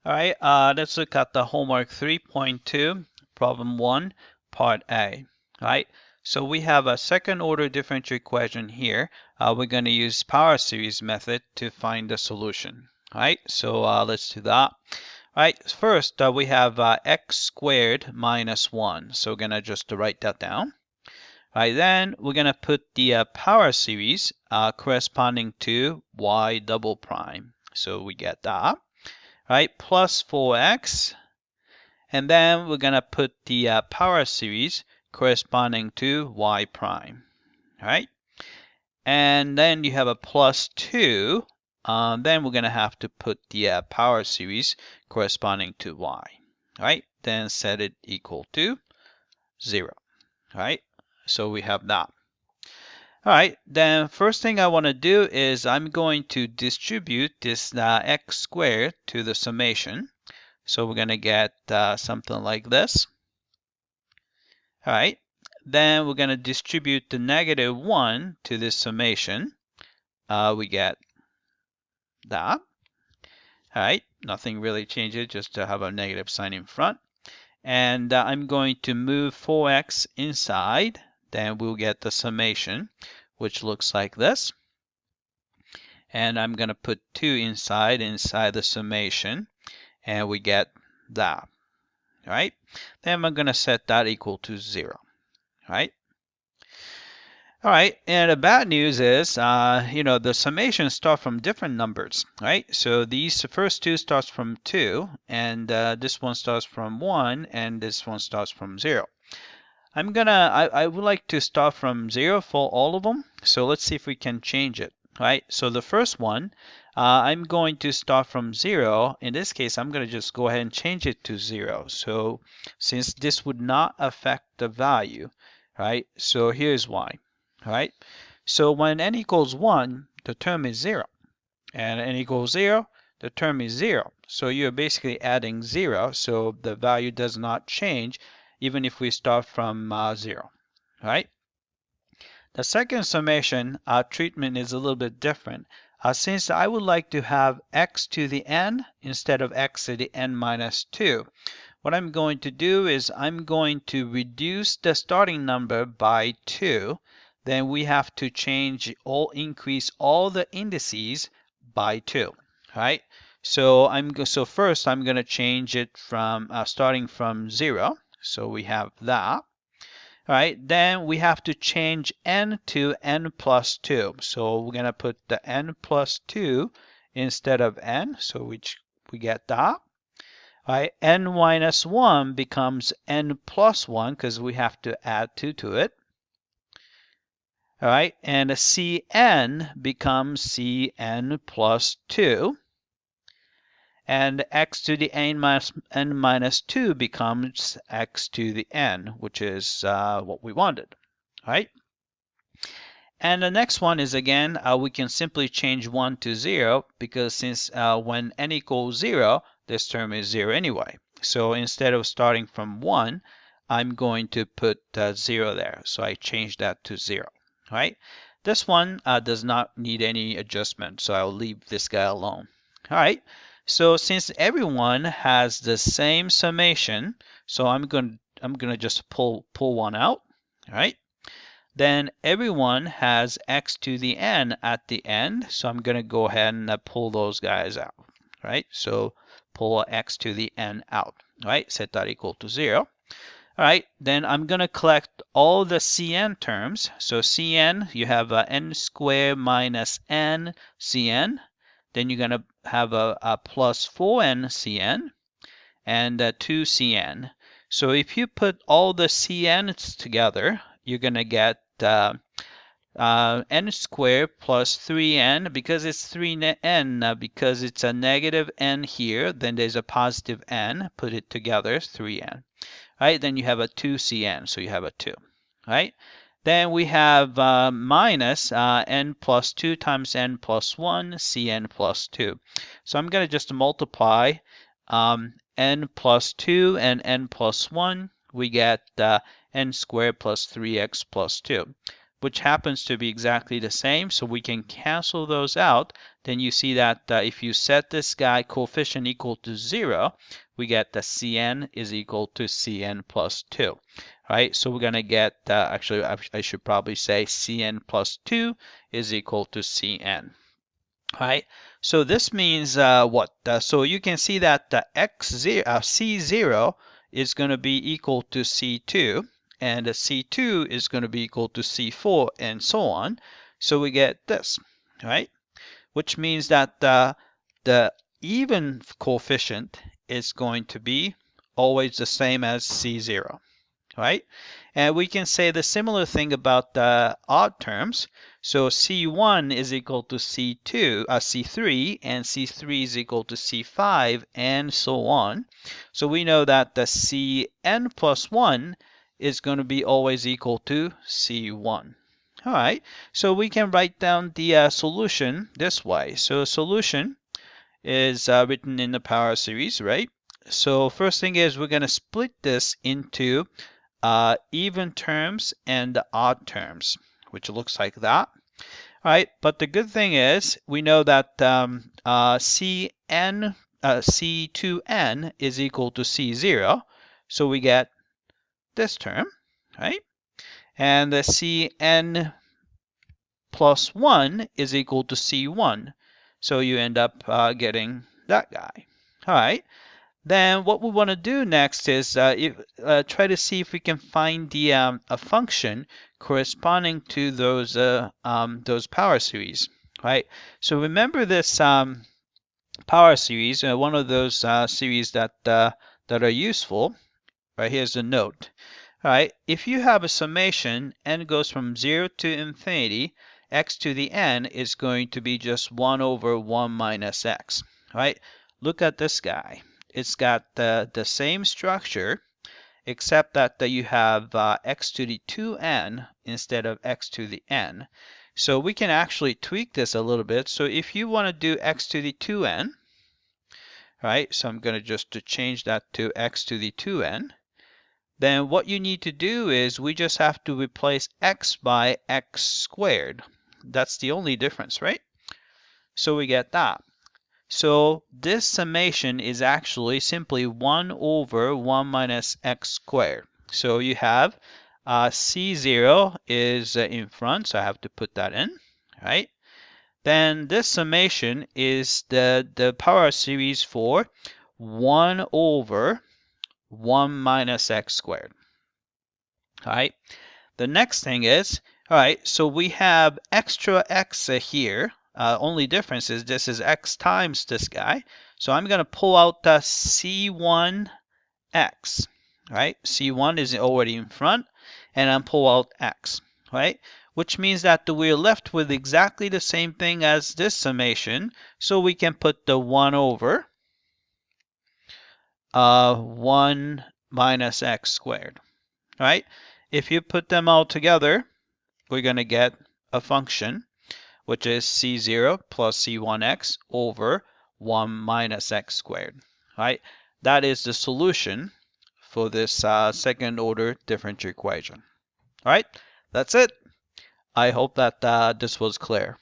All right, let's look at the homework 3.2, problem 1, part A. All right, so we have a second order differential equation here. We're going to use power series method to find the solution. All right, so let's do that. All right, first we have x squared minus 1. So we're going to just write that down. All right, then we're going to put the power series corresponding to y double prime. So we get that. Right, plus 4x, and then we're going to put the power series corresponding to y prime, right? And then you have a plus 2, then we're going to have to put the power series corresponding to y, right? Then set it equal to 0, right? So we have that. All right, then first thing I want to do is I'm going to distribute this x squared to the summation. So we're going to get something like this. All right, then we're going to distribute the negative 1 to this summation. We get that. All right, nothing really changes, just to have a negative sign in front. And I'm going to move 4x inside. Then we'll get the summation, which looks like this. And I'm going to put 2 inside the summation, and we get that. All right, then I'm going to set that equal to 0. All right. All right, and the bad news is, the summations start from different numbers, right? So these first two starts from 2, and this one starts from 1, and this one starts from 0. I would like to start from 0 for all of them. So let's see if we can change it, right? So the first one, I'm going to start from 0. In this case, I'm going to just go ahead and change it to 0. So since this would not affect the value, right? So here's why. All right, so when n equals 1, the term is 0. And n equals 0, the term is 0. So you're basically adding 0, so the value does not change even if we start from 0. All right. The second summation treatment is a little bit different. Since I would like to have x to the n instead of x to the n minus 2, what I'm going to do is I'm going to reduce the starting number by 2. Then we have to increase all the indices by 2, right? So first I'm going to change it from starting from 0. So we have that. All right, then we have to change n to n plus 2. So we're going to put the n plus 2 instead of n. So we get that. Right, n minus 1 becomes n plus 1 because we have to add 2 to it. All right, and a Cn becomes Cn plus 2. And x to the n minus 2 becomes x to the n, which is what we wanted. All right? And the next one is, again, we can simply change 1 to 0 because since when n equals 0, this term is 0 anyway. So instead of starting from 1, I'm going to put 0 there. So I change that to 0. Right? This one does not need any adjustment, so I'll leave this guy alone. All right, so since everyone has the same summation, so I'm gonna just pull one out. All right, then everyone has x to the n at the end, so I'm gonna go ahead and pull those guys out. All right, so pull x to the n out. All right, set that equal to 0. All right, then I'm going to collect all the Cn terms. So Cn, you have n squared minus n Cn. Then you're going to have a plus 4n Cn and 2 Cn. So if you put all the Cn's together, you're going to get n squared plus 3n, because it's 3n, because it's a negative n here, then there's a positive n, put it together, 3n. Right, then you have a 2Cn, so you have a 2. Right, then we have minus n plus 2 times n plus 1, Cn plus 2. So I'm going to just multiply n plus 2 and n plus 1. We get n squared plus 3x plus 2. which happens to be exactly the same, so we can cancel those out. Then you see that if you set this guy coefficient equal to 0, we get the Cn is equal to Cn plus 2. Right? So we're going to get, actually, I should probably say Cn plus 2 is equal to Cn. Right? So this means what? So you can see that C0 is going to be equal to C2, and C2 is going to be equal to C4, and so on. So we get this, right? Which means that the even coefficient is going to be always the same as C0, right? And we can say the similar thing about the odd terms. So C1 is equal to C3, and C3 is equal to C5, and so on. So we know that the Cn plus 1 is going to be always equal to C1. All right, so we can write down the solution this way. So solution is written in the power series, right? So first thing is we're going to split this into even terms and odd terms, which looks like that. All right, but the good thing is we know that C2n is equal to C0, so we get this term, right? And the Cn plus 1 is equal to C1, so you end up getting that guy. All right. Then what we want to do next is try to see if we can find the a function corresponding to those power series, right? So remember this power series, one of those series that are useful. Right, here's a note. All right, if you have a summation, n goes from 0 to infinity, x to the n is going to be just 1 over 1 minus x. Right? Look at this guy. It's got the same structure, except that you have x to the 2n instead of x to the n. So we can actually tweak this a little bit. So if you want to do x to the 2n, right? So I'm going to just change that to x to the 2n. Then what you need to do is we just have to replace x by x squared. That's the only difference, right? So we get that. So this summation is actually simply 1 over 1 minus x squared. So you have C0 is in front, so I have to put that in, right? Then this summation is the power series for 1 over 1 minus x squared. All right. The next thing is, all right, so we have extra x here. Only difference is this is x times this guy. So I'm going to pull out the C1x, right? C1 is already in front, and I'm pull out x, right? Which means that we're left with exactly the same thing as this summation. So we can put the 1 over 1 minus x squared, right? If you put them all together, we're going to get a function, which is C0 plus C1x over 1 minus x squared, right? That is the solution for this second order differential equation. All right, that's it. I hope that this was clear.